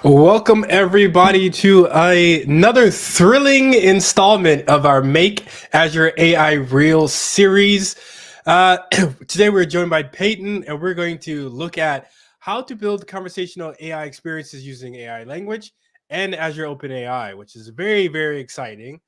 Welcome everybody to another thrilling installment of our Make Azure AI Real series. Today we're joined by Peyton, and we're going to look at how to build conversational AI experiences using AI language and Azure OpenAI, which is very, very exciting.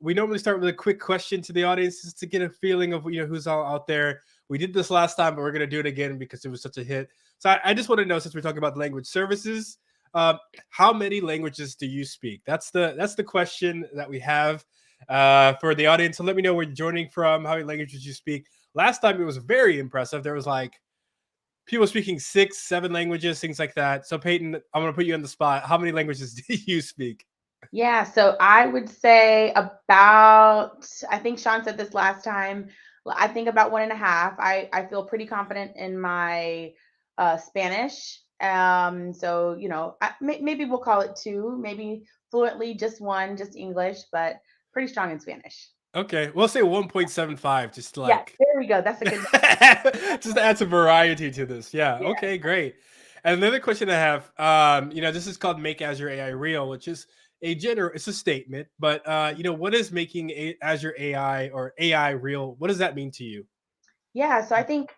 We normally start with a quick question to the audience just to get a feeling of who's all out there. We did this last time, but we're going to do it again because it was such a hit. So I just want to know, since we're talking about language services, how many languages do you speak? That's the question that we have for the audience. So let me know where you're joining from, how many languages you speak. Last time it was very impressive. There was like people speaking 6, 7 languages, things like that. So Peyton, I'm gonna put you on the spot. How many languages do you speak? Yeah, so I would say about, I think Sean said this last time, I think about one and a half. I feel pretty confident in my Spanish. Maybe we'll call it two, maybe fluently, just one, just English, but pretty strong in Spanish. Okay, we'll say 1.75, just Yeah, like there we go. That's a good just to add some variety to this. Yeah. Yeah. Okay. Great. And another question I have, this is called "Make Azure AI Real," which is it's a statement, but what is making Azure AI or AI real? What does that mean to you? Yeah, so I think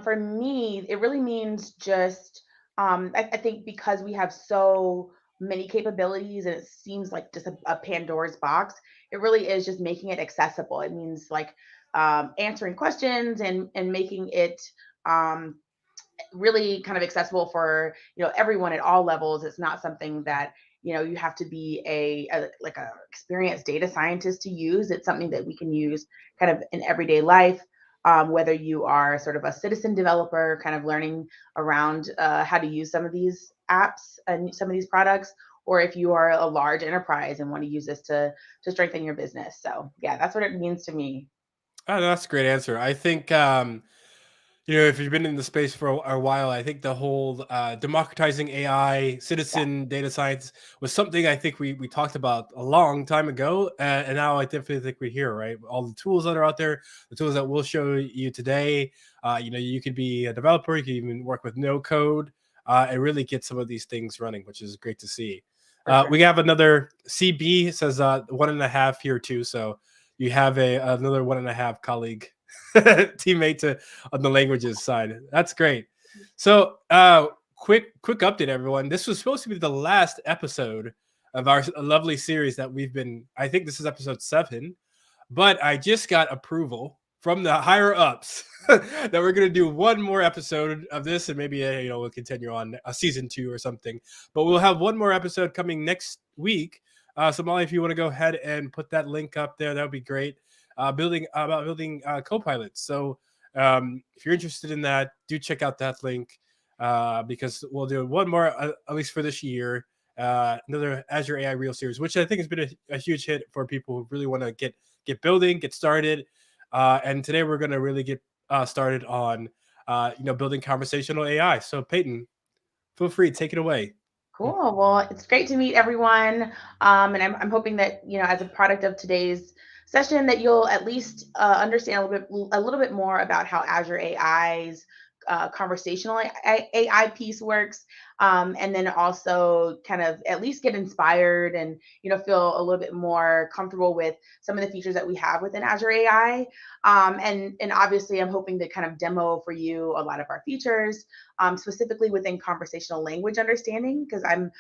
for me, it really means just, I think because we have so many capabilities and it seems like just a Pandora's box, it really is just making it accessible. It means like answering questions and making it um, really kind of accessible for everyone at all levels. It's not something that you have to be a experienced data scientist to use. It's something that we can use kind of in everyday life, whether you are sort of a citizen developer kind of learning around how to use some of these apps and some of these products, or if you are a large enterprise and want to use this to strengthen your business. So yeah, that's what it means to me. Oh, that's a great answer. I think if you've been in the space for a while, I think the whole democratizing AI, Yeah, citizen data science was something I think we talked about a long time ago, and now I definitely think we're here, right? All the tools that are out there, the tools that we'll show you today. You could be a developer, you can even work with no code, and really get some of these things running, which is great to see. for sure. We have another CB. It says 1.5 here too, so you have another 1.5 colleague teammate on the languages side. That's great. So, quick update, everyone. This was supposed to be the last episode of our lovely series that we've been. I think this is episode 7, but I just got approval from the higher ups that we're gonna do one more episode of this, and maybe we'll continue on a season 2 or something. But we'll have one more episode coming next week. So Molly, if you want to go ahead and put that link up there, that would be great. Building co-pilots. So if you're interested in that, do check out that link because we'll do one more at least for this year. Another Azure AI Real series, which I think has been a huge hit for people who really want to get building, get started. And today we're going to really get started on building conversational AI. So Peyton, feel free, take it away. Cool. Well, it's great to meet everyone. And I'm hoping that, as a product of today's session, that you'll at least understand a little bit more about how Azure AI's conversational AI piece works. And then also kind of at least get inspired and, feel a little bit more comfortable with some of the features that we have within Azure AI. And obviously, I'm hoping to kind of demo for you a lot of our features, specifically within conversational language understanding, because I'm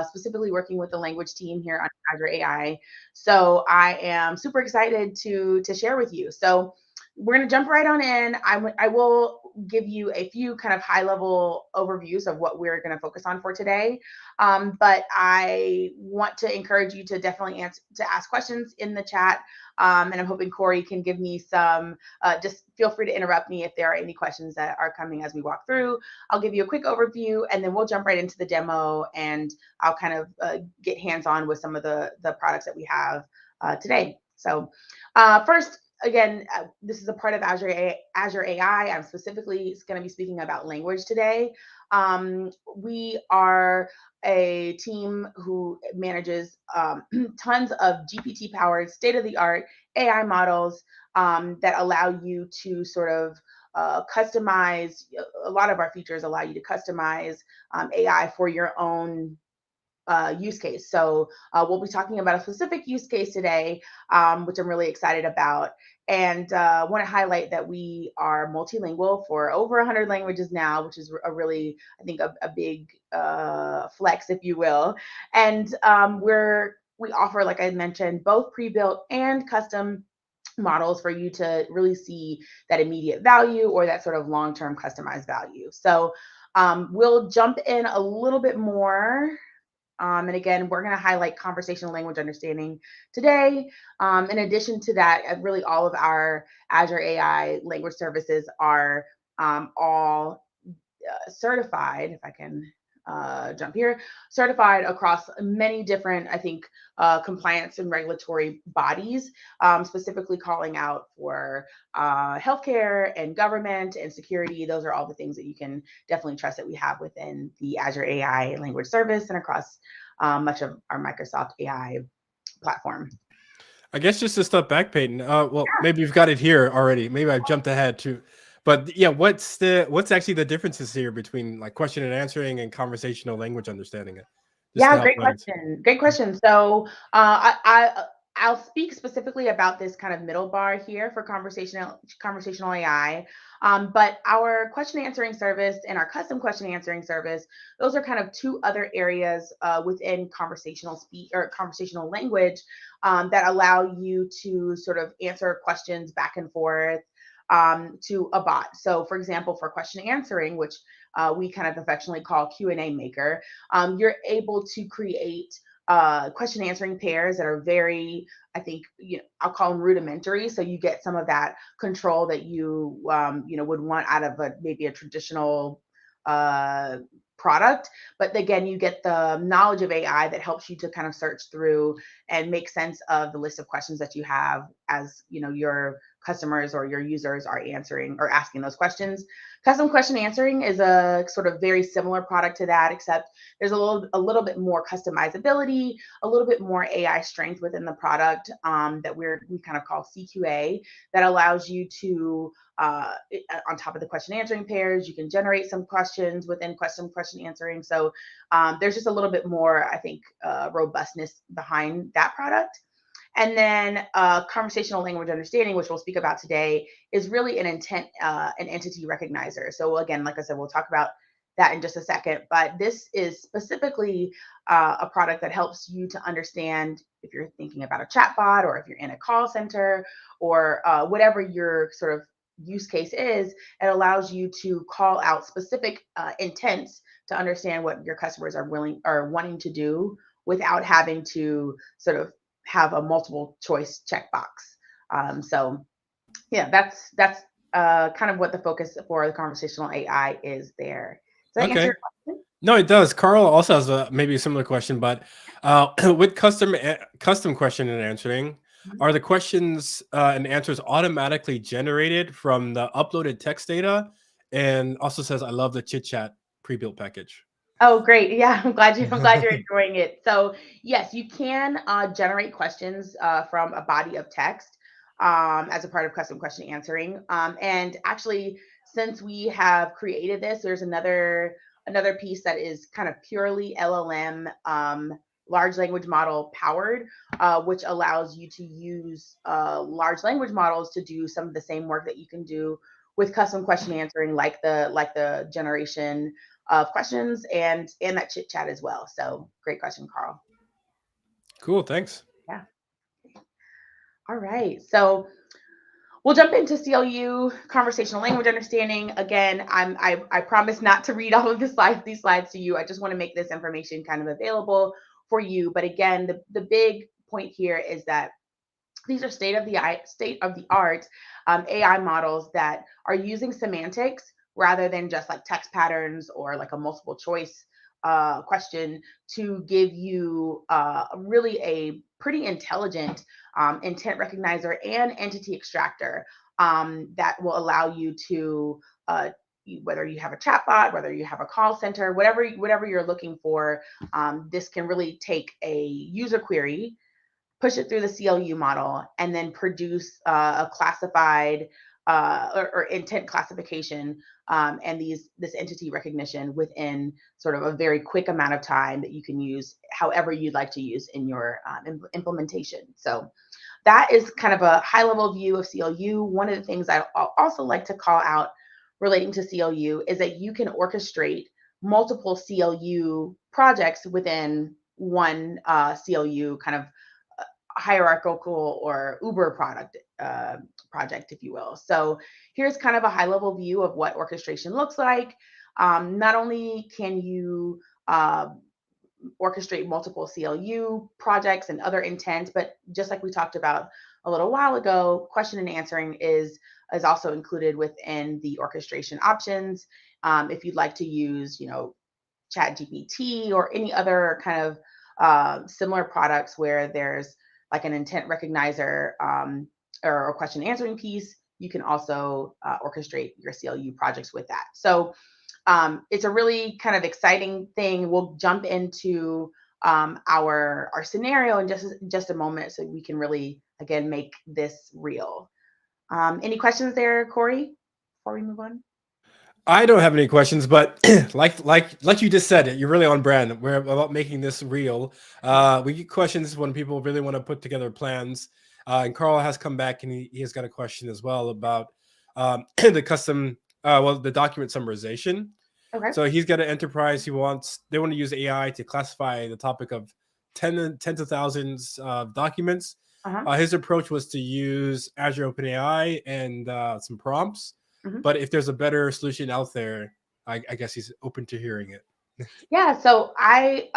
specifically working with the language team here on Azure AI. So I am super excited to share with you. So we're going to jump right on in. I will give you a few kind of high level overviews of what we're going to focus on for today. But I want to encourage you to definitely ask questions in the chat. And I'm hoping Korey can give me some, just feel free to interrupt me if there are any questions that are coming as we walk through. I'll give you a quick overview and then we'll jump right into the demo and I'll kind of get hands-on with some of the products that we have today. So first, again, this is a part of Azure AI. I'm specifically going to be speaking about language today. We are a team who manages tons of GPT-powered, state-of-the-art AI models that allow you to sort of customize. A lot of our features allow you to customize AI for your own use case. So we'll be talking about a specific use case today, which I'm really excited about. And want to highlight that we are multilingual for over 100 languages now, which is a really, I think, a big flex, if you will. And we offer, like I mentioned, both pre-built and custom models for you to really see that immediate value or that sort of long-term customized value. So we'll jump in a little bit more, and again, we're going to highlight conversational language understanding today. In addition to that, really all of our Azure AI language services are all certified, if I can jump here, certified across many different, I think, compliance and regulatory bodies, specifically calling out for healthcare and government and security. Those are all the things that you can definitely trust that we have within the Azure AI language service and across much of our Microsoft AI platform. I guess just to step back, Peyton. Well, maybe you've got it here already. Maybe I've jumped ahead too. But yeah, what's actually the differences here between like question and answering and conversational language understanding it? Just to Yeah, help great learners. question. Great question. So I'll speak specifically about this kind of middle bar here for conversational AI. But our question answering service and our custom question answering service, those are kind of two other areas within conversational speech or conversational language that allow you to sort of answer questions back and forth to a bot. So, for example, for question answering, which we kind of affectionately call Q&A maker, you're able to create question answering pairs that are very, I think, I'll call them rudimentary. So you get some of that control that you would want out of maybe a traditional product. But again, you get the knowledge of AI that helps you to kind of search through and make sense of the list of questions that you have as your customers or your users are answering or asking those questions. Custom question answering is a sort of very similar product to that, except there's a little bit more customizability, a little bit more AI strength within the product that we kind of call CQA, that allows you to on top of the question answering pairs, you can generate some questions within custom question answering. So there's just a little bit more, I think, robustness behind that product. And then conversational language understanding, which we'll speak about today, is really an entity recognizer. So again, like I said, we'll talk about that in just a second. But this is specifically a product that helps you to understand if you're thinking about a chatbot or if you're in a call center or whatever your sort of use case is. It allows you to call out specific intents to understand what your customers are willing or wanting to do without having to sort of have a multiple choice checkbox. So yeah, that's kind of what the focus for the conversational AI is there. Does that answer Okay. your question? No, it does. Carl also has maybe a similar question, but with custom question and answering, are the questions and answers automatically generated from the uploaded text data? And also says, I love the chit chat pre-built package. Oh, great. Yeah, I'm glad you're enjoying it. So yes, you can generate questions from a body of text as a part of custom question answering. And actually, since we have created this, there's another piece that is kind of purely LLM large language model powered, which allows you to use large language models to do some of the same work that you can do with custom question answering, like the generation of questions and that chit chat as well. So great question, Carl. Cool. Thanks. Yeah. All right. So we'll jump into CLU, conversational language understanding. Again, I promise not to read all of these slides to you. I just want to make this information kind of available for you. But again, the big point here is that these are state of the art AI models that are using semantics rather than just like text patterns or like a multiple choice question to give you really a pretty intelligent intent recognizer and entity extractor that will allow you to whether you have a chatbot, whether you have a call center, whatever you're looking for, this can really take a user query, push it through the CLU model, and then produce a classified or intent classification, and this entity recognition within sort of a very quick amount of time that you can use however you'd like to use in your implementation. So that is kind of a high level view of CLU. One of the things I'll also like to call out relating to CLU is that you can orchestrate multiple CLU projects within one CLU kind of hierarchical or Uber project, if you will. So here's kind of a high level view of what orchestration looks like. Not only can you orchestrate multiple CLU projects and other intent, but just like we talked about a little while ago, question and answering is also included within the orchestration options. If you'd like to use, ChatGPT or any other kind of similar products where there's like an intent recognizer or a question answering piece, you can also orchestrate your CLU projects with that. So it's a really kind of exciting thing. We'll jump into our scenario in just a moment so we can really, again, make this real. Any questions there, Korey, before we move on? I don't have any questions, but like you just said, you're really on brand. We're about making this real. We get questions when people really want to put together plans. And Carl has come back and he has got a question as well about the the document summarization. Okay. So he's got an enterprise. They want to use AI to classify the topic of tens of thousands of documents. Uh-huh. His approach was to use Azure OpenAI and some prompts. Mhm. But if there's a better solution out there, I guess he's open to hearing it. Yeah, so I'm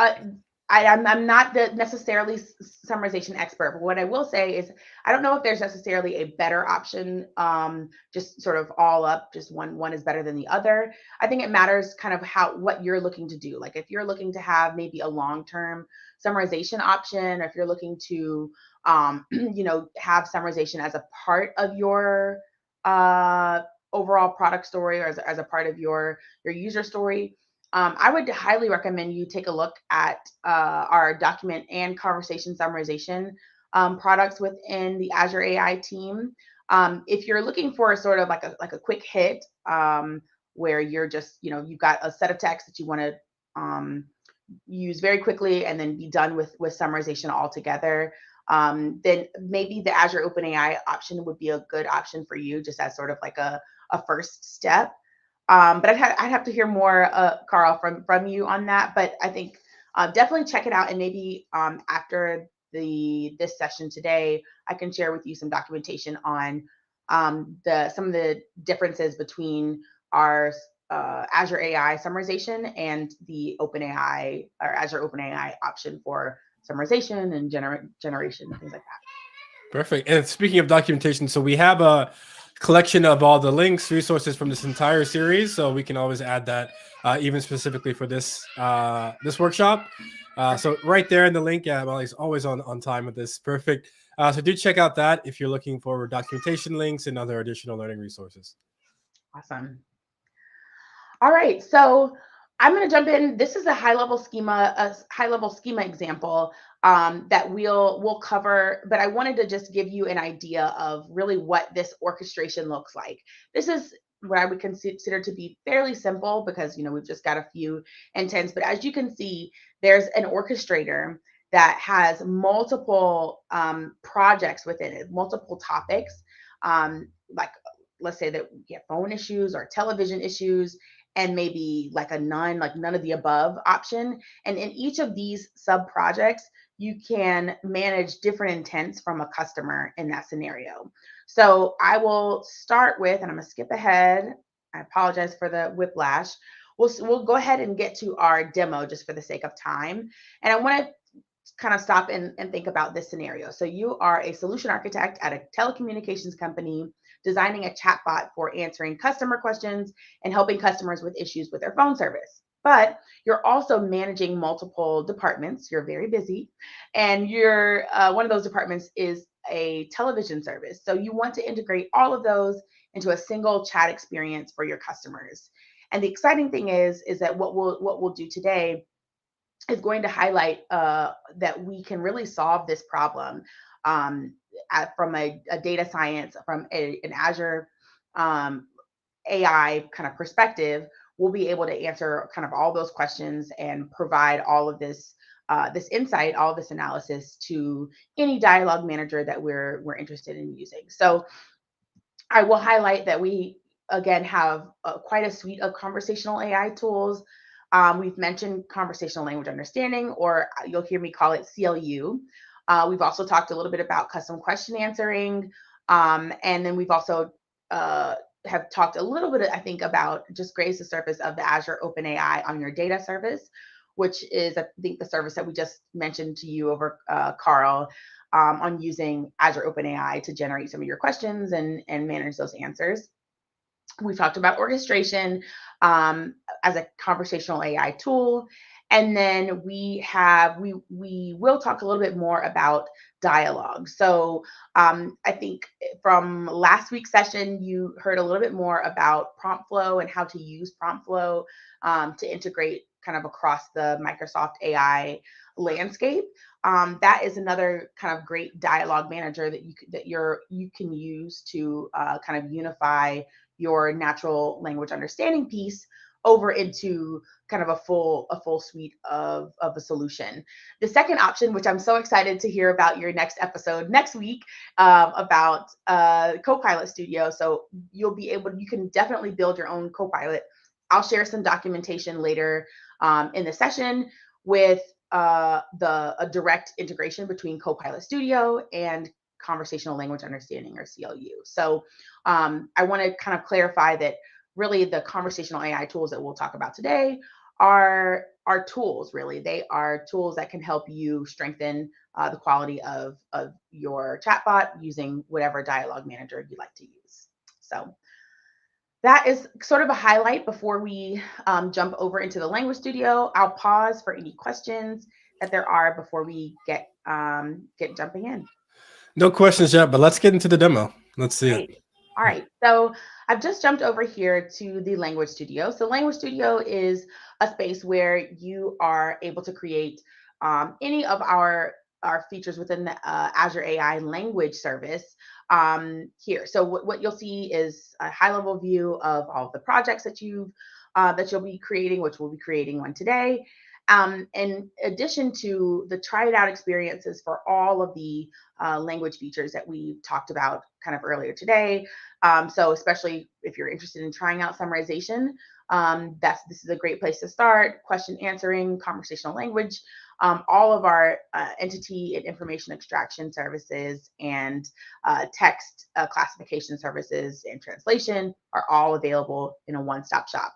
not the necessarily summarization expert, but what I will say is I don't know if there's necessarily a better option, just sort of all up, just one is better than the other. I think it matters kind of what you're looking to do. Like if you're looking to have maybe a long-term summarization option, or if you're looking to have summarization as a part of your overall product story or as a part of your user story. I would highly recommend you take a look at our document and conversation summarization products within the Azure AI team. If you're looking for sort of like a quick hit where you're just, you've got a set of text that you want to use very quickly and then be done with summarization altogether, then maybe the Azure OpenAI option would be a good option for you, just as sort of like a first step. But I'd have to hear more, Carl, from you on that. But I think definitely check it out, and maybe after this session today, I can share with you some documentation on some of the differences between our Azure AI summarization and the OpenAI or Azure OpenAI option for summarization and generation and things like that. Perfect. And speaking of documentation, so we have a collection of all the links, resources from this entire series, so we can always add that, even specifically for this workshop. So right there in the link, yeah, Molly's always on time with this. Perfect. So do check out that if you're looking for documentation links and other additional learning resources. Awesome. All right, so I'm going to jump in. This is a high level schema example that we'll cover, but I wanted to just give you an idea of really what this orchestration looks like. This is what I would consider to be fairly simple because we've just got a few intents, but as you can see, there's an orchestrator that has multiple projects within it, multiple topics, like let's say that we get phone issues or television issues, and maybe like none of the above option. And in each of these sub projects, you can manage different intents from a customer in that scenario. So I will start with, and I'm gonna skip ahead. I apologize for the whiplash. We'll go ahead and get to our demo just for the sake of time. And I want to kind of stop and think about this scenario. So you are a solution architect at a telecommunications company designing a chatbot for answering customer questions and helping customers with issues with their phone service. But you're also managing multiple departments. You're very busy. And you're one of those departments is a television service. So you want to integrate all of those into a single chat experience for your customers. And the exciting thing is that what we'll do today is going to highlight that we can really solve this problem from a data science, from an Azure um, AI kind of perspective, we'll be able to answer kind of all those questions and provide all of this insight, all of this analysis to any dialogue manager that we're interested in using. So I will highlight that we again have quite a suite of conversational AI tools. We've mentioned conversational language understanding, or you'll hear me call it CLU. We've also talked a little bit about custom question answering, and then we've also have talked a little bit, I think, about just graze the surface of the Azure OpenAI on your data service, which is, I think, the service that we just mentioned to you over Carl, on using Azure OpenAI to generate some of your questions and manage those answers. We've talked about orchestration as a conversational AI tool. And then we will talk a little bit more about dialogue. So I think from last week's session, you heard a little bit more about prompt flow and how to use prompt flow to integrate kind of across the Microsoft AI landscape. That is another kind of great dialogue manager that you can use to kind of unify your natural language understanding piece over into kind of a full suite of a solution. The second option, which I'm so excited to hear about your next episode next week, about Copilot Studio. So you can definitely build your own Copilot. I'll share some documentation later in the session with a direct integration between Copilot Studio and conversational language understanding, or CLU. So I want to kind of clarify that really the conversational AI tools that we'll talk about today are tools. Really, they are tools that can help you strengthen the quality of your chatbot using whatever dialogue manager you like to use. So that is sort of a highlight before we jump over into the Language Studio. I'll pause for any questions that there are before we get jumping in. No questions yet, but let's get into the demo. Let's see it. All right, so I've just jumped over here to the Language Studio. So Language Studio is a space where you are able to create any of our features within the Azure AI language service here. So what you'll see is a high-level view of all of the projects that you'll be creating, which we'll be creating one today. In addition to the try it out experiences for all of the language features that we talked about kind of earlier today. So especially if you're interested in trying out summarization, this is a great place to start. Question answering, conversational language, all of our entity and information extraction services and text classification services and translation are all available in a one-stop shop.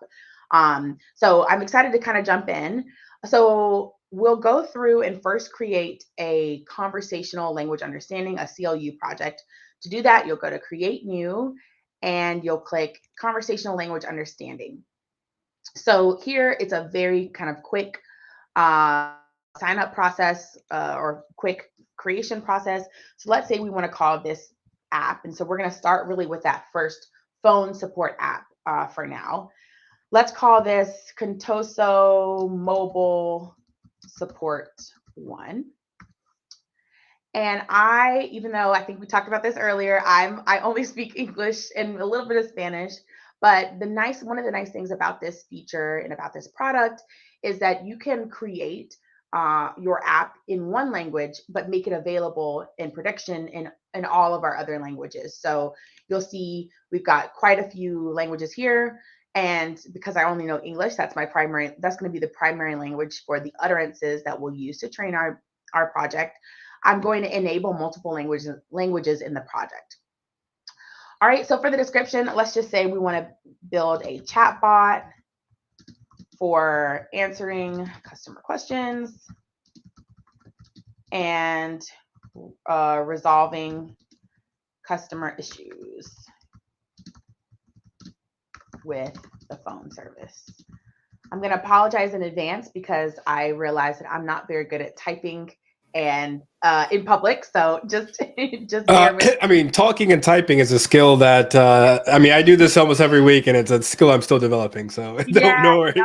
So I'm excited to kind of jump in. So we'll go through and first create a conversational language understanding, a CLU project. To do that, you'll go to Create New, and you'll click Conversational Language Understanding. So here it's a very kind of quick sign up process or quick creation process. So let's say we want to call this app. And so we're going to start really with that first phone support app for now. Let's call this Contoso Mobile Support 1. And even though I think we talked about this earlier, I only speak English and a little bit of Spanish. But one of the nice things about this feature and about this product is that you can create your app in one language, but make it available in production in all of our other languages. So you'll see we've got quite a few languages here. And because I only know English, that's going to be the primary language for the utterances that we'll use to train our project. I'm going to enable multiple languages in the project. All right, so for the description, let's just say we want to build a chatbot for answering customer questions and resolving customer issues with the phone service. I'm going to apologize in advance because I realize that I'm not very good at typing and in public, so just I mean, talking and typing is a skill that I do this almost every week, and it's a skill I'm still developing. So no worries.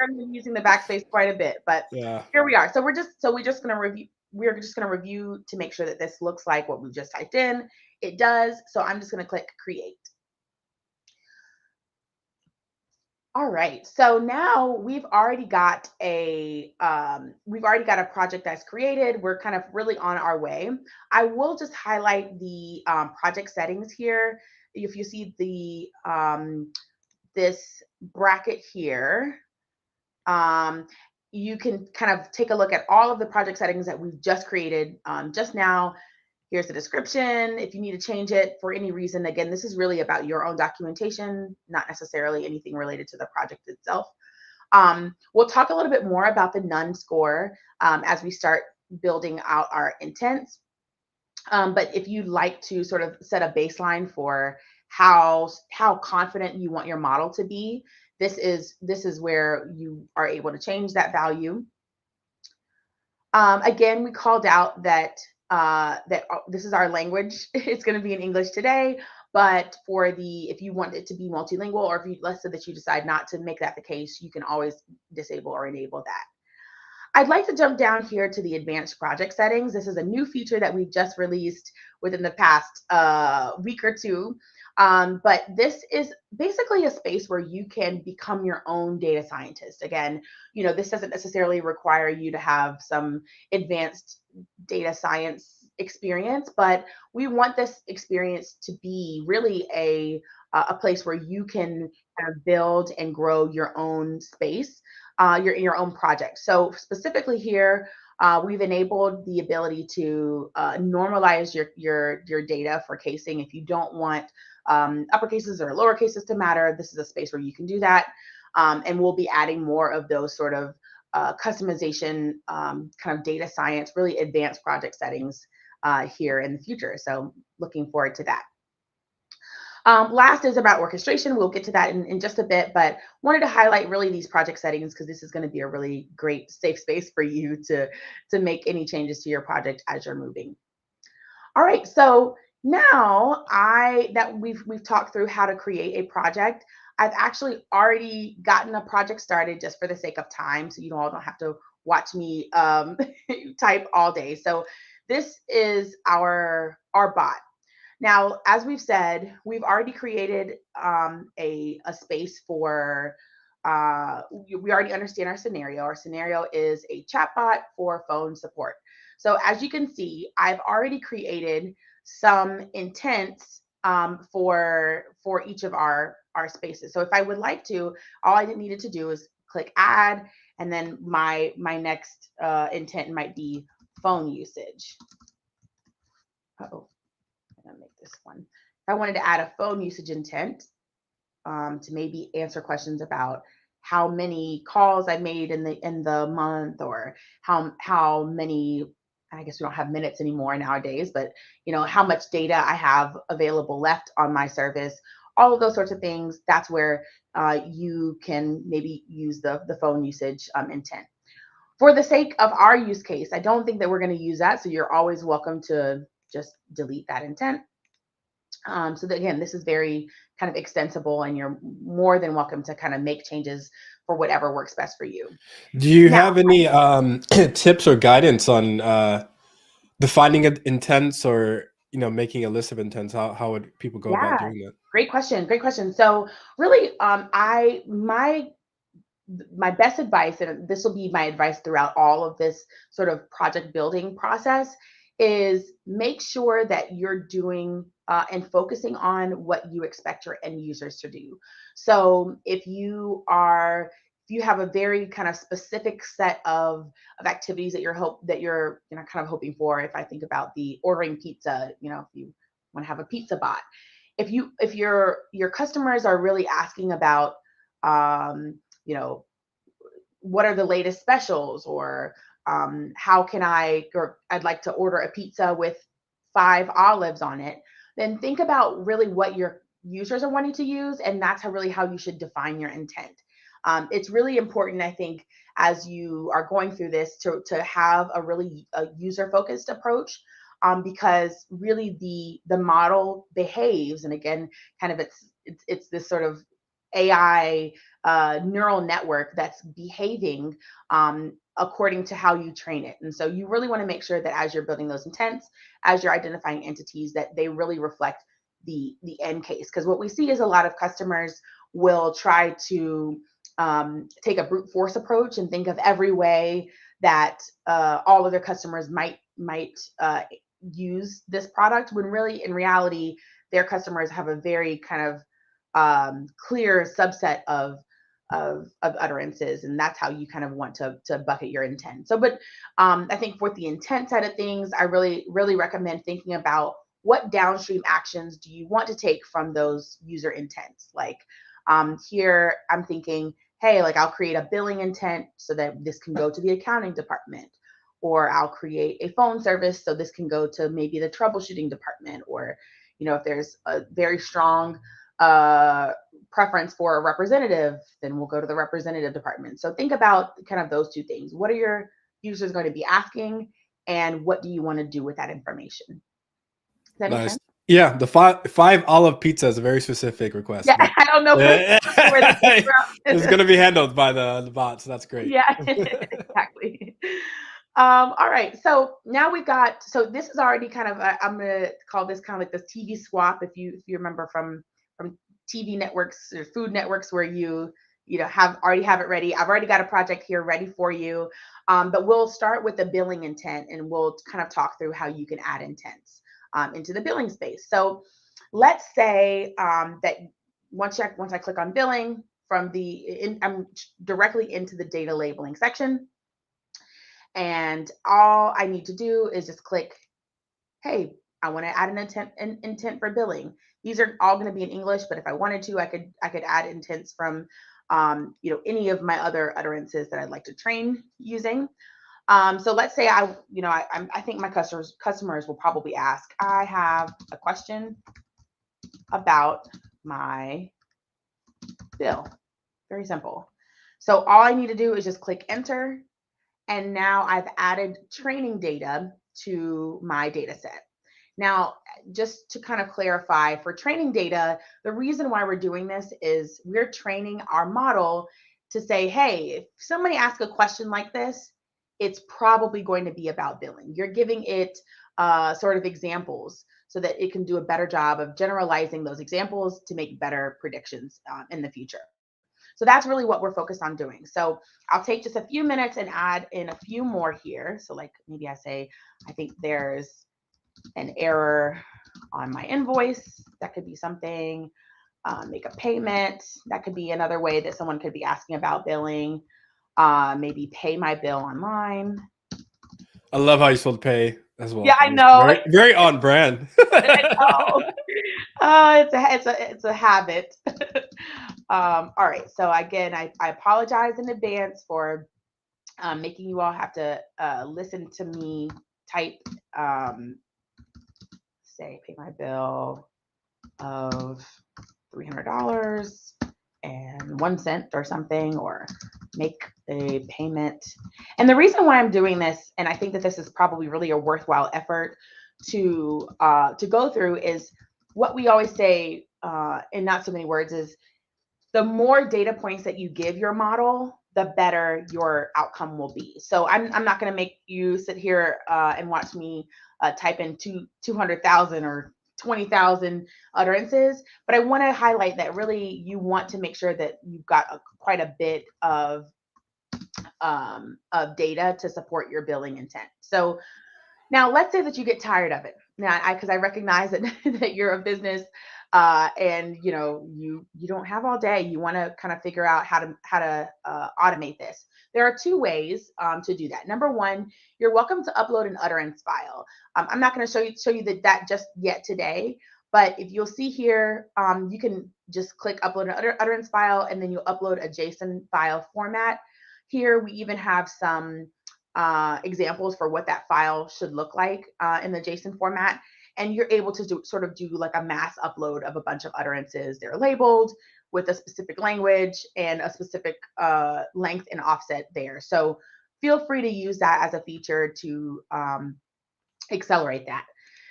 I'm using the backspace quite a bit, but yeah. Here we are. So we're just going to review. We're just going to review to make sure that this looks like what we just typed in. It does. So I'm just going to click Create. All right. So now we've already got a project that's created. We're kind of really on our way. I will just highlight the project settings here. If you see the this bracket here, um, you can kind of take a look at all of the project settings that we've just created just now. Here's the description. If you need to change it for any reason, again, this is really about your own documentation, not necessarily anything related to the project itself. We'll talk a little bit more about the none score as we start building out our intents. But if you'd like to sort of set a baseline for how confident you want your model to be, this is where you are able to change that value. Again, we called out that this is our language. It's going to be in English today, but if you want it to be multilingual, or if you let's say that you decide not to make that the case, you can always disable or enable that. I'd like to jump down here to the advanced project settings. This is a new feature that we've just released within the past week or two. But this is basically a space where you can become your own data scientist. Again, this doesn't necessarily require you to have some advanced data science experience, but we want this experience to be really a place where you can kind of build and grow your own space, your own project. So specifically here, we've enabled the ability to normalize your data for casing. If you don't want upper cases or lower cases to matter, this is a space where you can do that. And we'll be adding more of those sort of customization, kind of data science, really advanced project settings here in the future. So looking forward to that. Last is about orchestration. We'll get to that in just a bit, but wanted to highlight really these project settings because this is going to be a really great safe space for you to make any changes to your project as you're moving. All right, so now that we've talked through how to create a project, I've actually already gotten a project started just for the sake of time, so you all don't have to watch me type all day. So this is our bot. Now, as we've said, we've already created a space for, we already understand our scenario. Our scenario is a chatbot for phone support. So as you can see, I've already created some intents for each of our spaces. So if I would like to, all I needed to do is click add, and then my next intent might be phone usage. Uh-oh. I'm gonna make this one. If I wanted to add a phone usage intent to maybe answer questions about how many calls I made in the month, or how many, I guess we don't have minutes anymore nowadays, but how much data I have available left on my service, all of those sorts of things. That's where you can maybe use the phone usage intent. For the sake of our use case, I don't think that we're going to use that. So you're always welcome to just delete that intent. So that, again, this is very kind of extensible, and you're more than welcome to kind of make changes for whatever works best for you. Do you have any tips or guidance on defining intents, or making a list of intents? How would people go about doing that? Great question. Great question. So really, my best advice, and this will be my advice throughout all of this sort of project building process, is make sure that you're doing and focusing on what you expect your end users to do. So if you have a very kind of specific set of activities that you're kind of hoping for. If I think about the ordering pizza, if you want to have a pizza bot, if your customers are really asking about what are the latest specials, or I'd like to order a pizza with 5 olives on it, then think about really what your users are wanting to use, and that's how you should define your intent. It's really important, I think, as you are going through this, to have a user-focused approach, because really the model behaves, and again, kind of it's this sort of AI neural network that's behaving according to how you train it. And so you really want to make sure that as you're building those intents, as you're identifying entities, that they really reflect the end case. Because what we see is a lot of customers will try to take a brute force approach and think of every way that all of their customers might use this product, when really in reality their customers have a very kind of clear subset of utterances, and that's how you kind of want to bucket your intent. So, but I think for the intent side of things, I really recommend thinking about what downstream actions do you want to take from those user intents. Like here, I'm thinking, hey, like I'll create a billing intent so that this can go to the accounting department, or I'll create a phone service so this can go to maybe the troubleshooting department, or if there's a very strong preference for a representative, then we'll go to the representative department. So think about kind of those two things. What are your users going to be asking, and what do you want to do with that information? Does that make sense? Yeah, the five olive pizza is a very specific request. Yeah, I don't know where it's going to be handled by the bot, so that's great. Yeah, exactly. All right, so now we've got, so this is already kind of, I'm gonna call this kind of like this TV swap, if you remember from TV networks or food networks, where you already have it ready. I've already got a project here ready for you, but we'll start with the billing intent, and we'll kind of talk through how you can add intents into the billing space. So let's say that once I click on billing, I'm directly into the data labeling section. And all I need to do is just click, hey, I want to add an intent for billing. These are all going to be in English, but if I wanted to, I could add intents from any of my other utterances that I'd like to train using. So let's say I think my customers will probably ask, I have a question about my bill. Very simple. So all I need to do is just click enter. And now I've added training data to my data set. Now, just to kind of clarify, for training data, the reason why we're doing this is we're training our model to say, hey, if somebody asks a question like this, it's probably going to be about billing. You're giving it sort of examples so that it can do a better job of generalizing those examples to make better predictions in the future. So that's really what we're focused on doing. So I'll take just a few minutes and add in a few more here. So like maybe I say, I think there's an error on my invoice. That could be something. Make a payment. That could be another way that someone could be asking about billing. Maybe pay my bill online. I love how you spelled pay as well. Yeah, I know. Very, very on brand. I know. It's a habit. All right. So again, I apologize in advance for making you all have to listen to me type, say, pay my bill of $300 and 1 cent or something, or make a payment. And the reason why I'm doing this, and I think that this is probably really a worthwhile effort to go through, is what we always say in not so many words is, the more data points that you give your model, the better your outcome will be. So I'm not going to make you sit here and watch me type in 200,000 or 20,000 utterances, but I want to highlight that really you want to make sure that you've got quite a bit of data to support your billing intent. So now let's say that you get tired of it. Now, because I recognize that that you're a business and you don't have all day. You want to kind of figure out how to automate this. There are two ways to do that. Number one, you're welcome to upload an utterance file. I'm not going to show you that just yet today, but if you'll see here, you can just click upload an utterance file, and then you'll upload a JSON file format. Here we even have some examples for what that file should look like in the JSON format. And you're able to do like a mass upload of a bunch of utterances. They're labeled with a specific language and a specific length and offset there. So feel free to use that as a feature to accelerate that.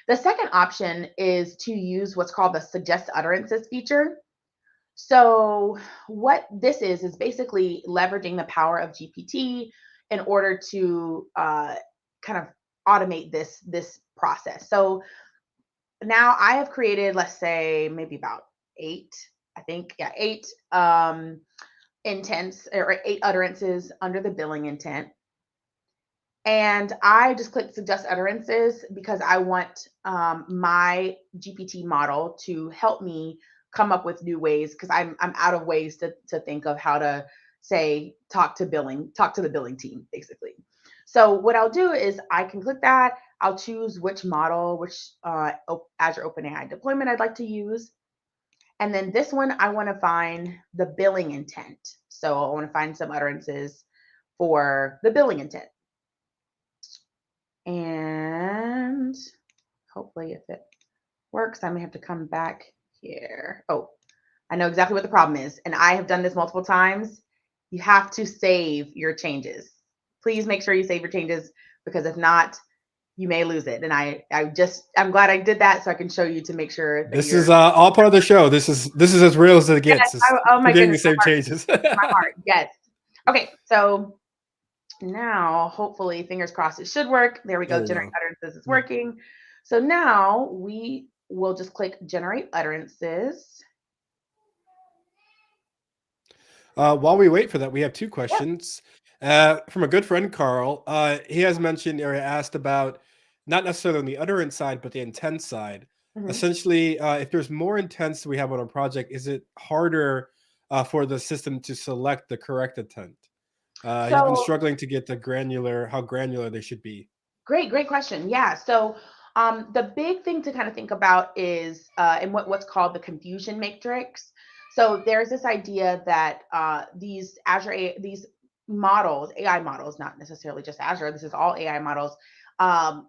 The second option is to use what's called the suggest utterances feature. So what this is basically leveraging the power of GPT in order to kind of automate this process. So now I have created, let's say, maybe about 8 I think, yeah, 8 intents or 8 utterances under the billing intent. And I just clicked suggest utterances because I want my GPT model to help me come up with new ways because I'm out of ways to think of how to say talk to the billing team basically. So what I'll do is I can click that. I'll choose which model, which Azure OpenAI deployment I'd like to use. And then this one, I want to find the billing intent. So I want to find some utterances for the billing intent. And hopefully if it works, I may have to come back here. Oh, I know exactly what the problem is. And I have done this multiple times. You have to save your changes. Please make sure you save your changes because if not, you may lose it. And I'm glad I did that so I can show you to make sure that This you're. is all part of the show. This is as real as it Yes, gets. It's oh my forgetting to goodness, save changes. my heart. Yes. Okay, so now hopefully, fingers crossed, it should work. There we go. There we Generate go. utterances is working. So now we will just click generate utterances. While we wait for that, we have 2 Yep. questions from a good friend, Carl. He has mentioned or asked about not necessarily on the utterance side, but the intent side. Mhm. Essentially, if there's more intents we have on a project, is it harder for the system to select the correct intent? He's been So struggling to get how granular they should be. great question. Yeah. So the big thing to kind of think about is in what's called the confusion matrix. So there's this idea that these models, AI models, not necessarily just Azure, this is all AI models, um,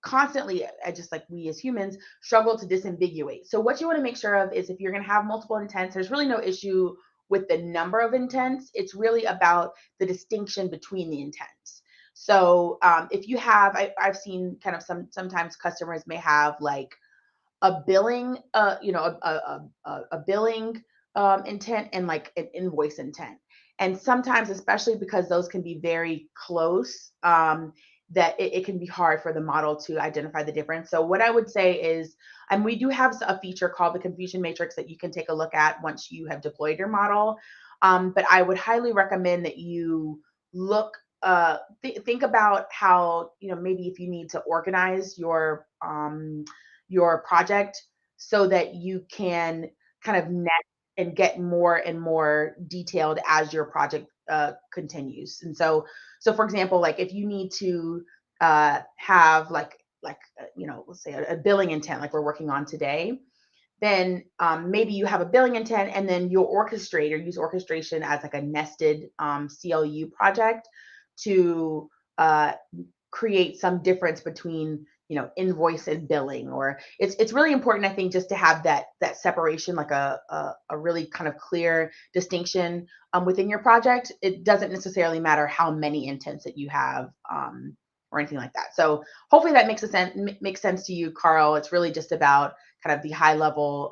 constantly, just like we as humans, struggle to disambiguate. So what you want to make sure of is if you're going to have multiple intents, there's really no issue with the number of intents. It's really about the distinction between the intents. So if you have, I've seen kind of sometimes customers may have like a billing, a billing intent and like an invoice intent. And sometimes, especially because those can be very close, that it can be hard for the model to identify the difference. So what I would say is, and we do have a feature called the confusion matrix that you can take a look at once you have deployed your model. But I would highly recommend that you look think about how, maybe if you need to organize your project so that you can kind of net and get more and more detailed as your project continues. And so for example, like if you need to have let's say a billing intent like we're working on today, then maybe you have a billing intent and then you'll orchestrate or use orchestration as like a nested CLU project to create some difference between invoice and billing. Or it's really important, I think, just to have that separation, like a really kind of clear distinction within your project. It doesn't necessarily matter how many intents that you have or anything like that. So hopefully that makes sense to you, Carl. It's really just about kind of the high level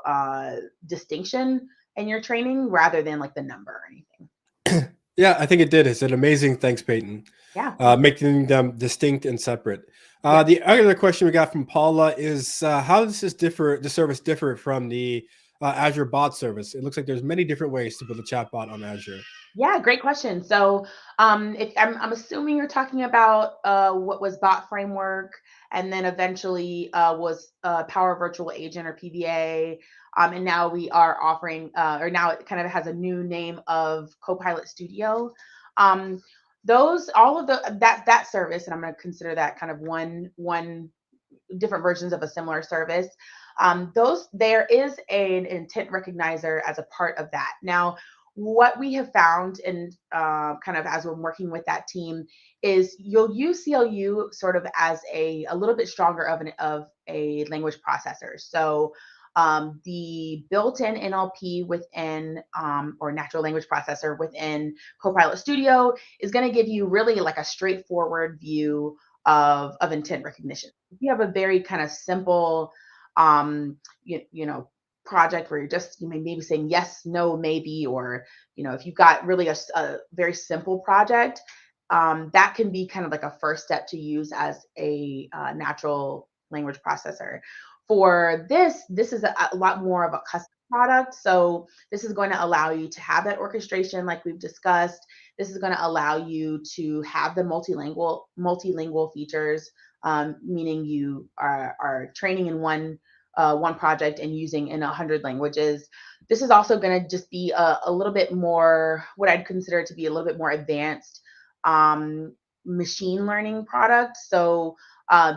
distinction in your training rather than like the number or anything. Yeah, I think it did. It's an amazing. Thanks, Peyton. Yeah. Making them distinct and separate. Yeah. The other question we got from Paula is how does the service differ from the Azure bot service? It looks like there's many different ways to build a chatbot on Azure. Yeah, great question. So, if I'm assuming you're talking about what was Bot Framework, and then eventually was Power Virtual Agent or PVA, and now we are offering, or now it kind of has a new name of Copilot Studio. Um, all of that service, and I'm going to consider that kind of one different versions of a similar service. There is an intent recognizer as a part of that. Now, what we have found, and kind of as we're working with that team, is you'll use CLU sort of as a little bit stronger of a language processor. So the built-in NLP within or natural language processor within Copilot Studio is going to give you really like a straightforward view of intent recognition. If you have a very kind of simple, project where you may maybe saying yes, no, maybe, or if you've got really a very simple project, that can be kind of like a first step to use as a natural language processor. For this is a lot more of a custom product. So this is going to allow you to have that orchestration like we've discussed. This is going to allow you to have the multilingual features, meaning you are training in one project and using in 100 languages. This is also going to just be a little bit more, what I'd consider to be a little bit more advanced machine learning product. So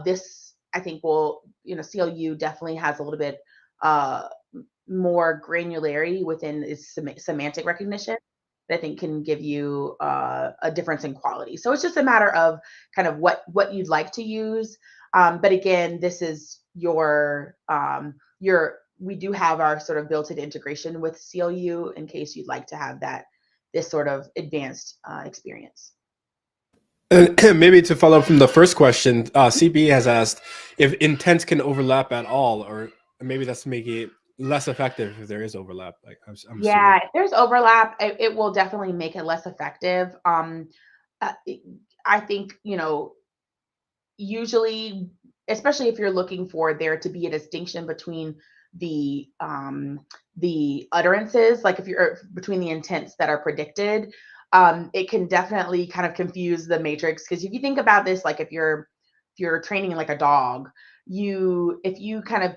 this, I think, will, CLU definitely has a little bit more granularity within its semantic recognition that I think can give you a difference in quality. So it's just a matter of kind of what you'd like to use. But again, this is we do have our sort of built-in integration with CLU in case you'd like to have this sort of advanced experience. And maybe to follow up from the first question, CB has asked if intents can overlap at all, or maybe that's making it less effective if there is overlap. Like I'm Yeah, assuming. if there's overlap, it will definitely make it less effective. I think, usually, especially if you're looking for there to be a distinction between the utterances, like if you're between the intents that are predicted, it can definitely kind of confuse the matrix. Because if you think about this, like if you're training like a dog, if you kind of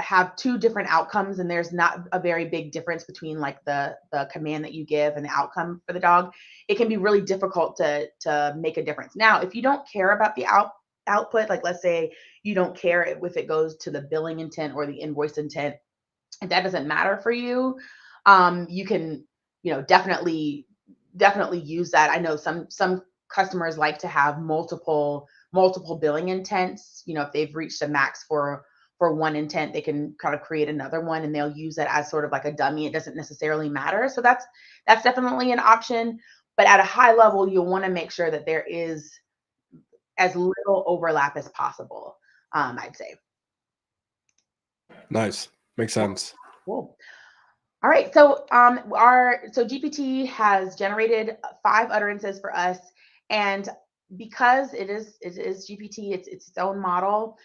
have two different outcomes and there's not a very big difference between like the command that you give and the outcome for the dog, it can be really difficult to make a difference. Now, if you don't care about the output, like let's say you don't care if it goes to the billing intent or the invoice intent, if that doesn't matter for you, you can, definitely use that. I know some customers like to have multiple billing intents. If they've reached a max for one intent, they can kind of create another one and they'll use it as sort of like a dummy. It doesn't necessarily matter. So that's definitely an option. But at a high level, you'll want to make sure that there is as little overlap as possible, I'd say. Nice, makes sense. Cool. All right, so GPT has generated 5 utterances for us, and because it is GPT, it's its own model.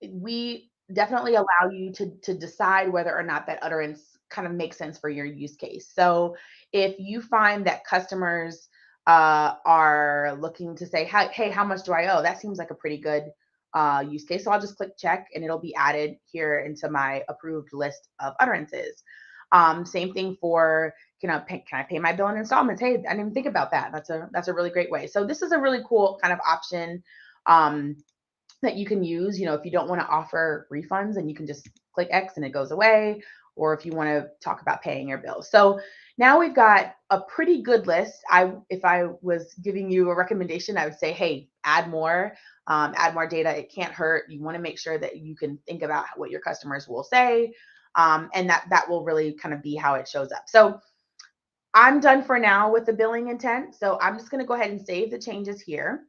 We definitely allow you to decide whether or not that utterance kind of makes sense for your use case. So if you find that customers are looking to say, hey, how much do I owe? That seems like a pretty good use case. So I'll just click check and it'll be added here into my approved list of utterances. Same thing for, can I pay my bill in installments? Hey, I didn't even think about that. That's a really great way. So this is a really cool kind of option that you can use. If you don't want to offer refunds, and you can just click X and it goes away, or if you want to talk about paying your bill. So now we've got a pretty good list. If I was giving you a recommendation, I would say, hey, add more data. It can't hurt. You want to make sure that you can think about what your customers will say. And that will really kind of be how it shows up. So I'm done for now with the billing intent. So I'm just going to go ahead and save the changes here.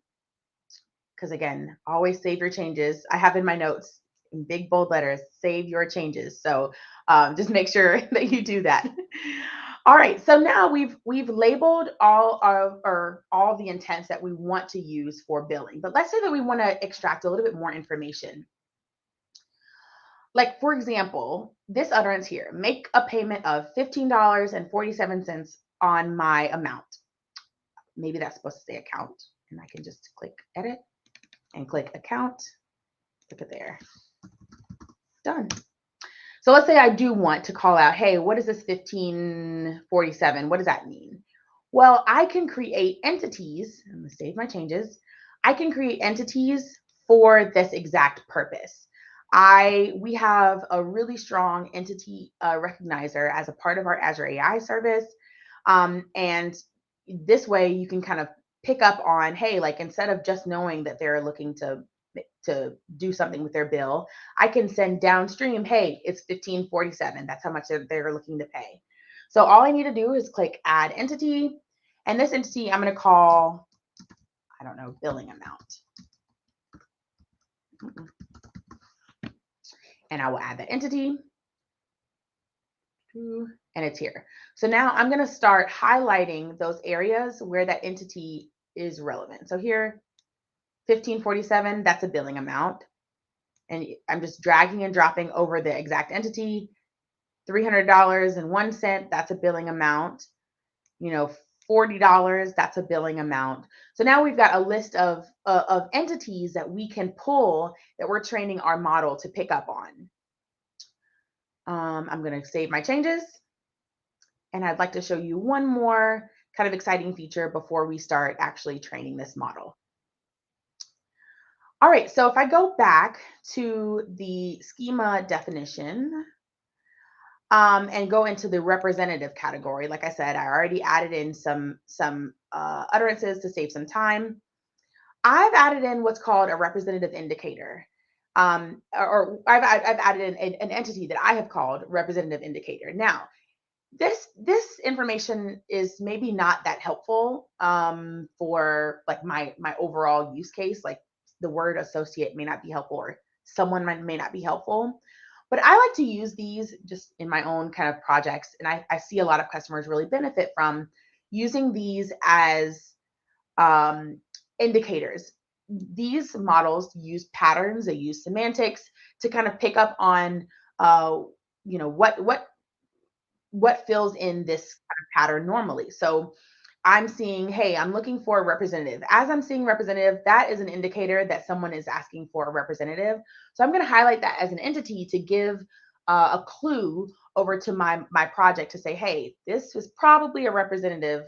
Because again, always save your changes. I have in my notes in big bold letters, save your changes. So just make sure that you do that. All right, so now we've labeled all of the intents that we want to use for billing. But let's say that we want to extract a little bit more information. Like, for example, this utterance here, make a payment of $15.47 on my amount. Maybe that's supposed to say account, and I can just click edit and click account. Look at there. Done. So let's say I do want to call out, hey, what is this 1547? What does that mean? Well, I can create entities. I'm going to save my changes. I can create entities for this exact purpose. We have a really strong entity recognizer as a part of our Azure AI service. And this way you can kind of pick up on, hey, like instead of just knowing that they're looking to do something with their bill, I can send downstream, hey, it's 1547. That's how much they're looking to pay. So all I need to do is click add entity. And this entity I'm going to call, I don't know, billing amount. And I will add that entity. And it's here. So now I'm going to start highlighting those areas where that entity is relevant. So here, 1547, that's a billing amount. And I'm just dragging and dropping over the exact entity. $300.01, that's a billing amount. $40, that's a billing amount. So now we've got a list of entities that we can pull that we're training our model to pick up on. I'm going to save my changes. And I'd like to show you one more kind of exciting feature before we start actually training this model. All right, so if I go back to the schema definition and go into the representative category, like I said, I already added in some utterances to save some time. I've added in what's called a representative indicator. Or I've added in an entity that I have called representative indicator. Now, this information is maybe not that helpful for like my overall use case. Like the word associate may not be helpful, or someone may not be helpful. But I like to use these just in my own kind of projects, and I see a lot of customers really benefit from using these as indicators. These models use patterns, they use semantics to kind of pick up on what fills in this kind of pattern normally. So I'm seeing, hey, I'm looking for a representative. As I'm seeing representative, that is an indicator that someone is asking for a representative. So I'm going to highlight that as an entity to give a clue over to my project to say, hey, this is probably a representative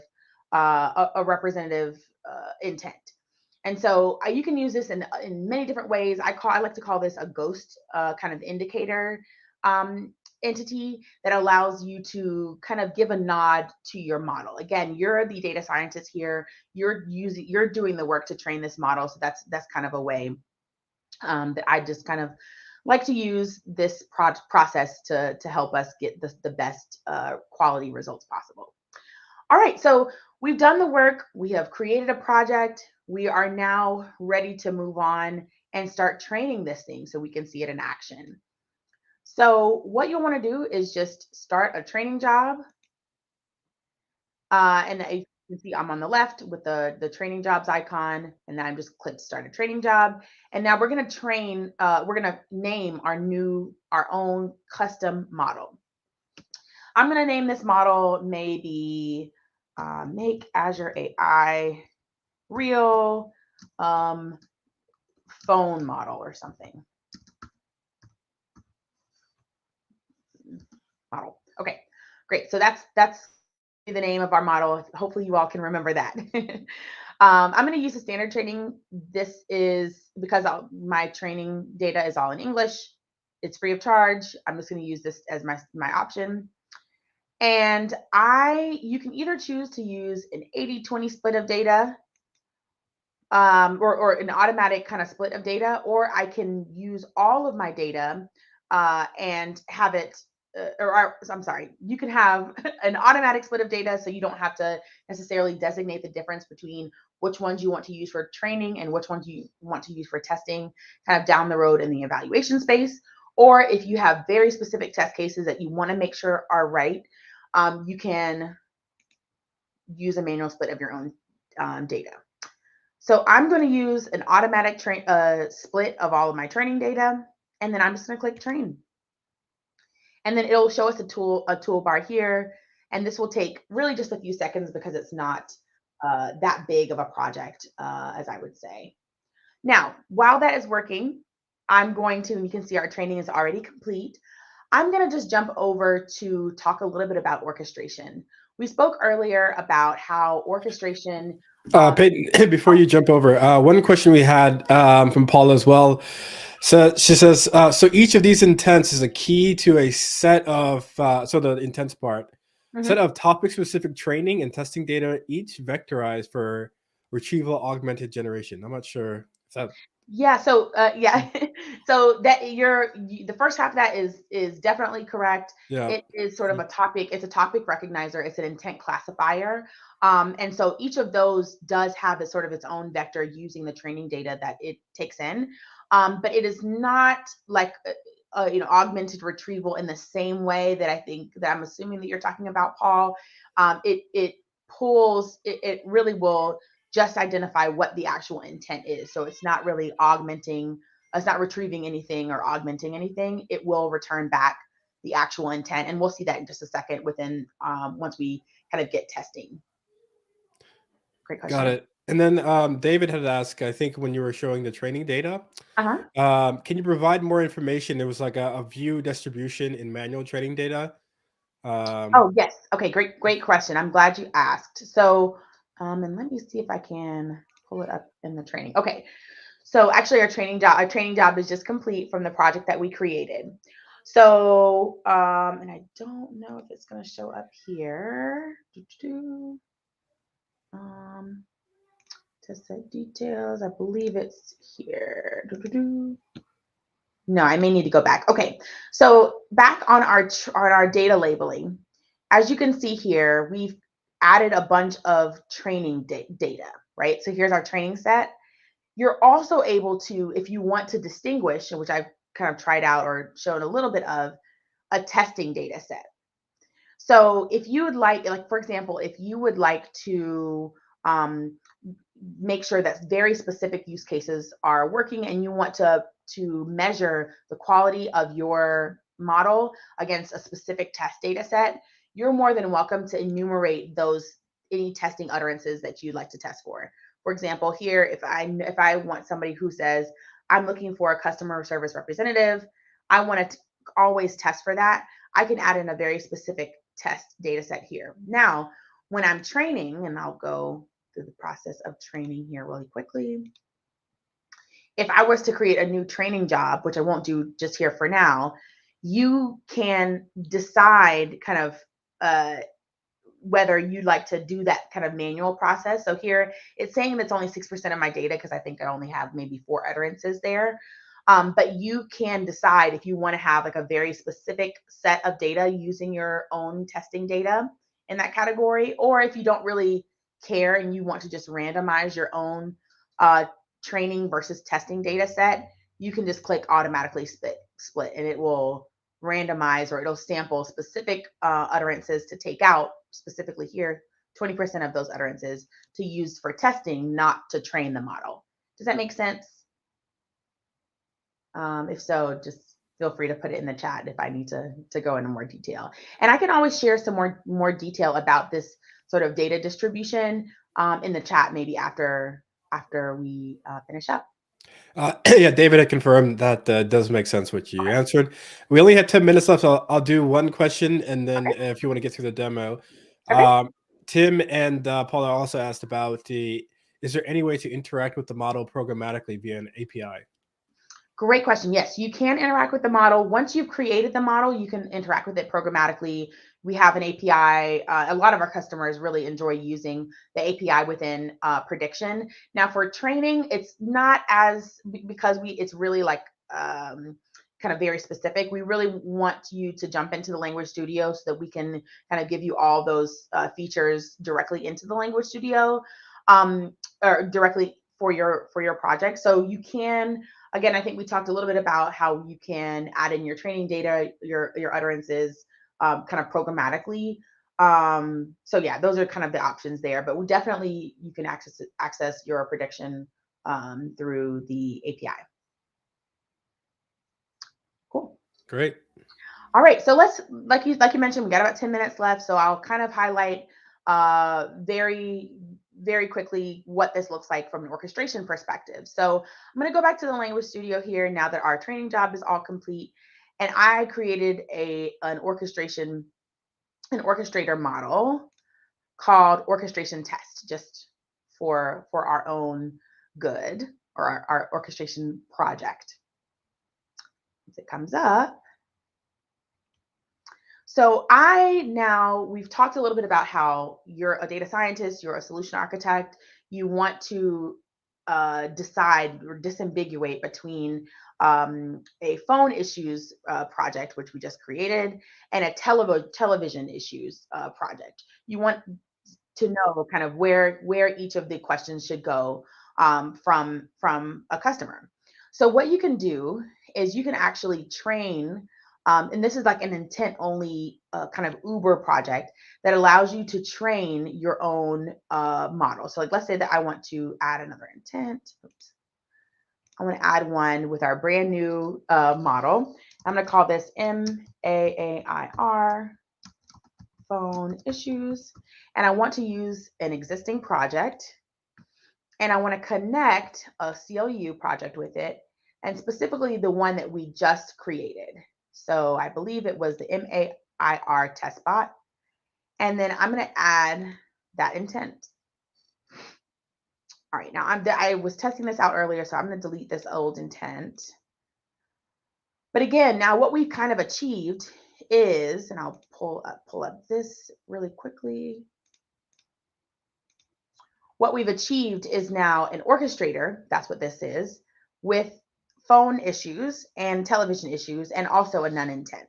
intent. And so you can use this in many different ways. I like to call this a ghost kind of indicator entity that allows you to kind of give a nod to your model. Again, you're the data scientist here. You're doing the work to train this model. So that's kind of a way that I just kind of like to use this process to help us get the best quality results possible. All right, so we've done the work. We have created a project. We are now ready to move on and start training this thing so we can see it in action. So what you'll want to do is just start a training job. And you can see I'm on the left with the training jobs icon, and then I'm just clicked start a training job. And now we're going to train, we're going to name our own custom model. I'm going to name this model maybe make Azure AI real phone model or something. Model. Okay, great. So that's the name of our model. Hopefully you all can remember that. I'm going to use the standard training. This is because my training data is all in English. It's free of charge. I'm just going to use this as my option. And you can either choose to use an 80-20 split of data or an automatic kind of split of data, or I can use all of my data and have it, I'm sorry, you can have an automatic split of data so you don't have to necessarily designate the difference between which ones you want to use for training and which ones you want to use for testing kind of down the road in the evaluation space. Or if you have very specific test cases that you want to make sure are right, you can use a manual split of your own data. So I'm going to use an automatic split of all of my training data, and then I'm just going to click train. And then it'll show us a toolbar here, and this will take really just a few seconds because it's not that big of a project, as I would say. Now, while that is working, I'm going to, and you can see our training is already complete. I'm going to just jump over to talk a little bit about orchestration. We spoke earlier about how orchestration. Peyton, before you jump over, one question we had from Paula as well. So she says, so each of these intents is a key to a set of, so the intents part, set of topic-specific training and testing data, each vectorized for retrieval augmented generation. I'm not sure. Yeah. So yeah. So that the first half of that is definitely correct. Yeah. It is sort of a topic. It's a topic recognizer. It's an intent classifier. And so each of those does have its own vector using the training data that it takes in. But it is not like augmented retrieval in the same way that I'm assuming that you're talking about, Paul. It pulls. It really will just identify what the actual intent is. So it's not really augmenting, it's not retrieving anything or augmenting anything. It will return back the actual intent. And we'll see that in just a second within once we kind of get testing. Great question. Got it. And then David had asked, I think when you were showing the training data, can you provide more information? There was like a view distribution in manual training data. Oh, yes. Okay, great question. I'm glad you asked. So, and let me see if I can pull it up in the training. Okay. So actually our training job is just complete from the project that we created. So, and I don't know if it's going to show up here. Test set details. I believe it's here. No, I may need to go back. Okay. So back on our data labeling, as you can see here, we've added a bunch of training data, right? So here's our training set. You're also able to, if you want to distinguish, which I've kind of tried out or shown a little bit of, a testing data set. So if you would like for example, if you would like to make sure that very specific use cases are working and you want to measure the quality of your model against a specific test data set, you're more than welcome to enumerate any testing utterances that you'd like to test for. For example, here, if I want somebody who says, I'm looking for a customer service representative, I want to always test for that, I can add in a very specific test data set here. Now, when I'm training, and I'll go through the process of training here really quickly. If I was to create a new training job, which I won't do just here for now, you can decide kind of whether you'd like to do that kind of manual process. So here it's saying that's only 6% of my data because I think I only have maybe 4 utterances there. But you can decide if you want to have like a very specific set of data using your own testing data in that category, or if you don't really care and you want to just randomize your own training versus testing data set, you can just click automatically split and it will randomize or it'll sample specific utterances to take out, specifically here, 20% of those utterances to use for testing, not to train the model. Does that make sense? If so, just feel free to put it in the chat if I need to go into more detail. And I can always share some more detail about this sort of data distribution in the chat maybe after we finish up. Yeah, David had confirmed that does make sense what you answered. We only had 10 minutes left, so I'll do one question, and then if you want to get through the demo. Tim and Paula also asked about is there any way to interact with the model programmatically via an API? Great question. Yes, you can interact with the model. Once you've created the model, you can interact with it programmatically. We have an API. A lot of our customers really enjoy using the API within prediction. Now for training, it's not as, because it's really like kind of very specific. We really want you to jump into the Language Studio so that we can kind of give you all those features directly into the Language Studio or directly for your project. So you can, again, I think we talked a little bit about how you can add in your training data, your utterances kind of programmatically. So yeah, those are kind of the options there, but you can access your prediction through the API. Cool. Great. All right, so let's, like you mentioned, we got about 10 minutes left, so I'll kind of highlight very quickly what this looks like from an orchestration perspective. So I'm going to go back to the Language Studio here now that our training job is all complete, and I created an orchestrator model called orchestration test, just for our own good, or our orchestration project. As it comes up. So we've talked a little bit about how you're a data scientist, you're a solution architect, you want to decide or disambiguate between a phone issues project, which we just created, and a television issues project. You want to know kind of where each of the questions should go from a customer. So what you can do is you can actually train, and this is like an intent-only kind of Uber project that allows you to train your own model. So like, let's say that I want to add another intent. Oops. I want to add one with our brand new model. I'm going to call this MAAIR phone issues. And I want to use an existing project. And I want to connect a CLU project with it, and specifically the one that we just created. So I believe it was the MAIR test bot. And then I'm going to add that intent. All right, now I was testing this out earlier, so I'm going to delete this old intent. But again, now what we've kind of achieved is, and I'll pull up this really quickly. What we've achieved is now an orchestrator, that's what this is, with phone issues and television issues, and also a none intent.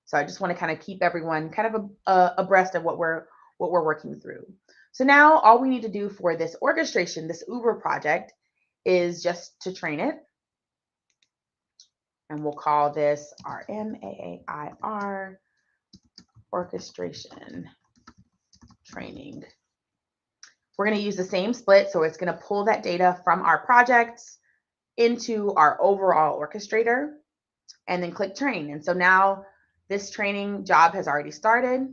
So I just want to kind of keep everyone kind of abreast of what we're working through. So now all we need to do for this orchestration, this Uber project, is just to train it. And we'll call this our MAAIR orchestration training. We're going to use the same split, so it's going to pull that data from our projects into our overall orchestrator and then click train. And so now this training job has already started.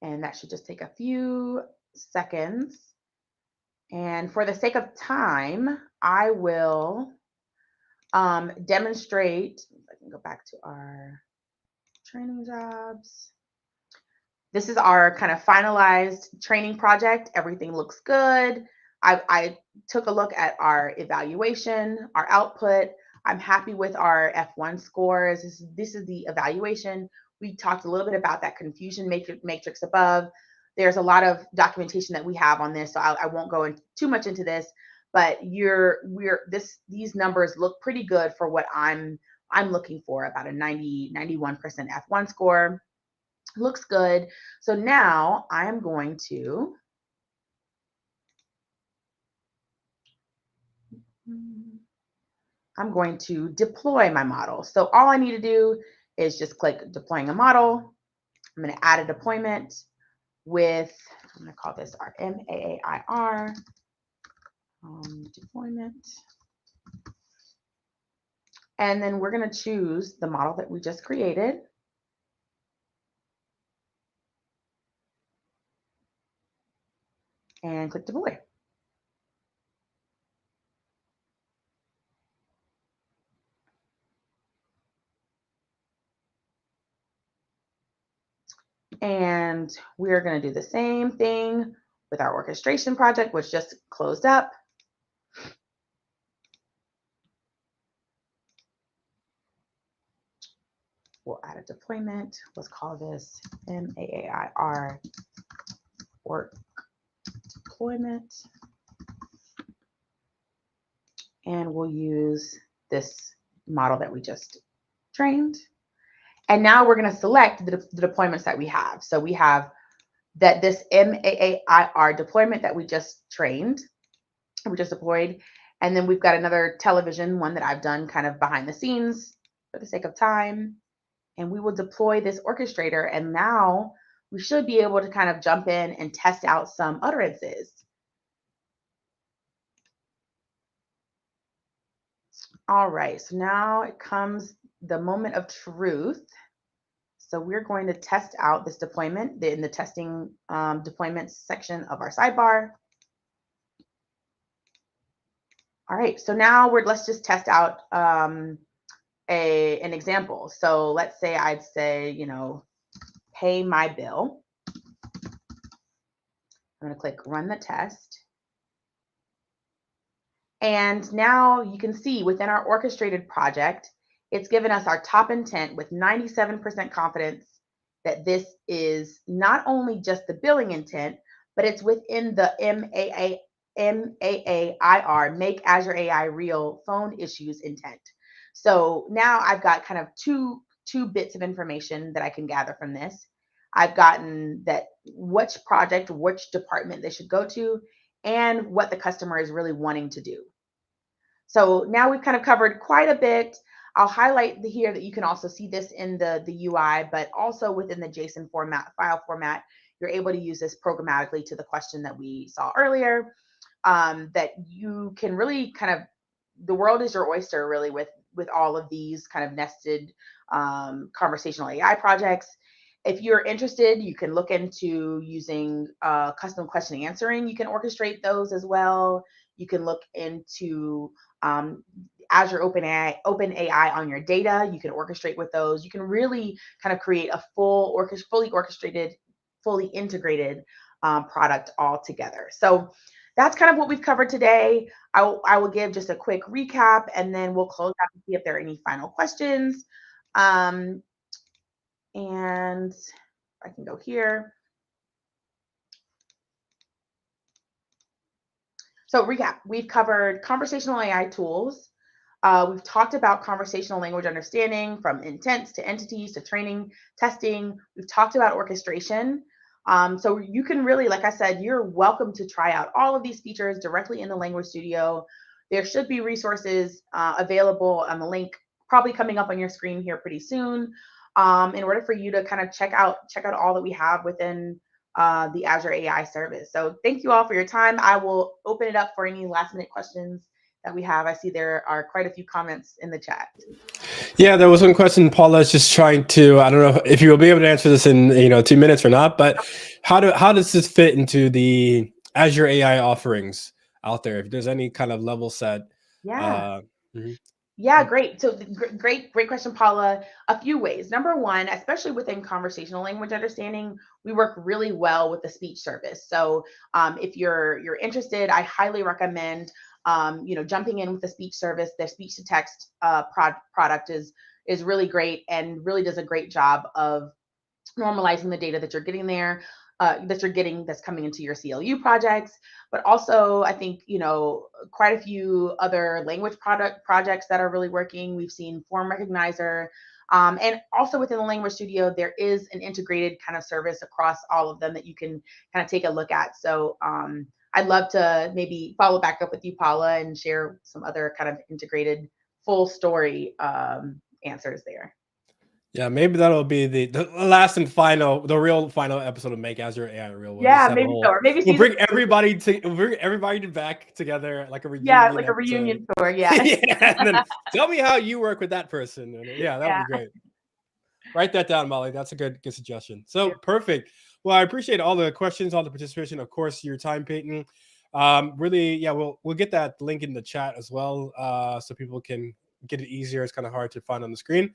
And that should just take a few seconds. And for the sake of time, I will demonstrate. If I can go back to our training jobs. This is our kind of finalized training project. Everything looks good. I took a look at our evaluation, our output. I'm happy with our F1 scores. This is the evaluation. We talked a little bit about that confusion matrix above. There's a lot of documentation that we have on this, so I won't go too much into this. But these numbers look pretty good for what I'm looking for, about a 91% F1 score. Looks good. So now I am going to deploy my model. So all I need to do is just click deploying a model. I'm going to add a deployment with, I'm going to call this our MAAIR deployment. And then we're going to choose the model that we just created. And click deploy. And we're going to do the same thing with our orchestration project, which just closed up. We'll add a deployment. Let's call this MAAIR work deployment. And we'll use this model that we just trained. And now we're going to select the deployments that we have. So we have this MAAIR deployment that we just trained, we just deployed. And then we've got another television one that I've done kind of behind the scenes for the sake of time. And we will deploy this orchestrator. And now we should be able to kind of jump in and test out some utterances. All right, so now it comes the moment of truth. So we're going to test out this deployment in the testing deployments section of our sidebar. All right, so now let's just test out an example. So let's say I'd say, pay my bill. I'm going to click run the test. And now you can see within our orchestrated project, it's given us our top intent with 97% confidence that this is not only just the billing intent, but it's within the MAAIR, make Azure AI real phone issues intent. So now I've got kind of two bits of information that I can gather from this. I've gotten that which project, which department they should go to, and what the customer is really wanting to do. So now we've kind of covered quite a bit. I'll highlight here that you can also see this in the UI, but also within the JSON file format, you're able to use this programmatically to the question that we saw earlier, that you can really kind of the world is your oyster, really, with all of these kind of nested conversational AI projects. If you're interested, you can look into using custom question answering. You can orchestrate those as well. You can look into Azure OpenAI on your data. You can orchestrate with those. You can really kind of create a fully orchestrated, fully integrated product all together. So that's kind of what we've covered today. I will give just a quick recap, and then we'll close out and see if there are any final questions. And I can go here. So recap, we've covered conversational AI tools. We've talked about conversational language understanding, from intents to entities to training, testing. We've talked about orchestration. So you can really, like I said, you're welcome to try out all of these features directly in the Language Studio. There should be resources available on the link probably coming up on your screen here pretty soon, in order for you to kind of check out all that we have within the Azure AI service. So thank you all for your time. I will open it up for any last minute questions that we have. I see there are quite a few comments in the chat. Yeah, there was one question. Paula's just trying to, I don't know if you will be able to answer this in 2 minutes or not, but how does this fit into the Azure AI offerings out there? If there's any kind of level set. Yeah. Mhm. Yeah, great. So great question, Paula. A few ways. Number one, especially within conversational language understanding, we work really well with the speech service. So if you're interested, I highly recommend jumping in with the speech service. Their speech to text product is really great and really does a great job of normalizing the data that you're getting there, that's coming into your CLU projects. But also, I think quite a few other language projects that are really working. We've seen Form Recognizer, and also within the Language Studio, there is an integrated kind of service across all of them that you can kind of take a look at. So I'd love to maybe follow back up with you, Paula, and share some other kind of integrated full story answers there. Yeah, maybe that'll be the last and final, the real final episode of Make Azure AI Real. Yeah, maybe so. Or maybe we'll bring everybody back together, like a reunion. Yeah, like a reunion tour. Yeah. Yeah, and then tell me how you work with that person. And yeah, that would be great. Write that down, Molly. That's a good suggestion. So perfect. Well, I appreciate all the questions, all the participation, of course, your time, Peyton. Really, yeah, we'll get that link in the chat as well, so people can get it easier. It's kind of hard to find on the screen.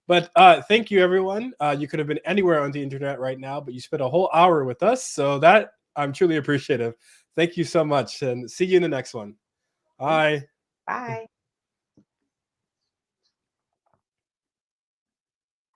But thank you, everyone. You could have been anywhere on the internet right now, but you spent a whole hour with us. So that I'm truly appreciative. Thank you so much, and see you in the next one. Bye. Bye.